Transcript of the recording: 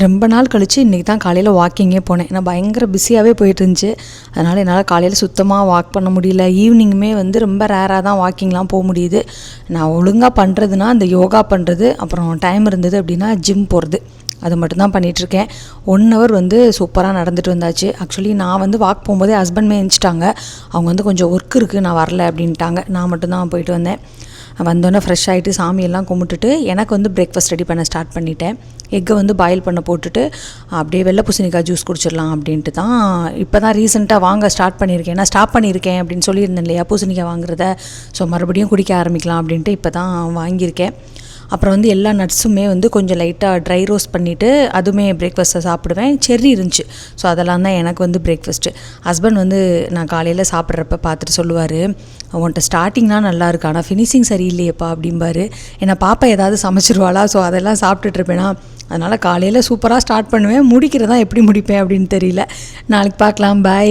ரொம்ப நாள் கழித்து இன்றைக்கி தான் காலையில் வாக்கிங்கே போனேன். நான் பயங்கர பிஸியாகவே போயிட்டு இருந்துச்சு. அதனால் என்னால் காலையில் சுத்தமாக வாக் பண்ண முடியல. ஈவினிங்குமே ரொம்ப ரேராக தான் வாக்கிங்லாம் போக முடியுது. நான் ஒழுங்காக பண்ணுறதுனா இந்த யோகா பண்ணுறது, அப்புறம் டைம் இருந்தது அப்படின்னா ஜிம் போகிறது, அது மட்டும்தான் பண்ணிகிட்ருக்கேன். 1 ஹவர் சூப்பராக நடந்துட்டு வந்தாச்சு. ஆக்சுவலி நான் வாக் போகும்போதே ஹஸ்பண்ட்மே எழுந்துச்சிட்டாங்க. அவங்க கொஞ்சம் ஒர்க் இருக்குது, நான் வரல அப்படின்ட்டாங்க. நான் மட்டும்தான் போயிட்டு வந்தேன். வந்தோடனே ஃப்ரெஷ் ஆகிட்டு சாமியெல்லாம் கும்பிட்டுட்டு எனக்கு பிரேக்ஃபாஸ்ட் ரெடி பண்ண ஸ்டார்ட் பண்ணிட்டேன். எக்கை பாயில் பண்ண போட்டுட்டு அப்படியே வெள்ளை பூசணிக்காய் ஜூஸ் குடிச்சிடலாம் அப்படின்ட்டு தான் இப்போ தான் ரீசெண்டாக வாங்க ஸ்டார்ட் பண்ணியிருக்கேன். நான் ஸ்டாப் பண்ணியிருக்கேன் அப்படின்னு சொல்லியிருந்தேன் இல்லையா, பூசணிக்காய் வாங்குறத. ஸோ மறுபடியும் குடிக்க ஆரம்பிக்கலாம் அப்படின்ட்டு இப்போ தான் வாங்கியிருக்கேன். அப்புறம் எல்லா நட்ஸுமே கொஞ்சம் லைட்டாக ட்ரை ரோஸ்ட் பண்ணிவிட்டு அதுவுமே பிரேக்ஃபாஸ்ட்டை சாப்பிடுவேன். செர்ரி இருந்துச்சு, ஸோ அதெல்லாம் தான் எனக்கு பிரேக்ஃபாஸ்ட்டு. ஹஸ்பண்ட் நான் காலையில் சாப்பிட்றப்ப பார்த்துட்டு சொல்லுவார், உன்ட்ட ஸ்டார்டிங்லாம் நல்லா இருக்கு, ஆனால் ஃபினிஷிங் சரியில்லையேப்பா அப்படிம்பாரு. ஏன்னா பாப்பா ஏதாவது சமைச்சிருவாளா, ஸோ அதெல்லாம் சாப்பிட்டுட்ருப்பேனா, அதனால் காலையில் சூப்பராக ஸ்டார்ட் பண்ணுவேன். முடிக்கிறதான் எப்படி முடிப்பேன் அப்படின்னு தெரியல. நாளைக்கு பார்க்கலாம். பாய்.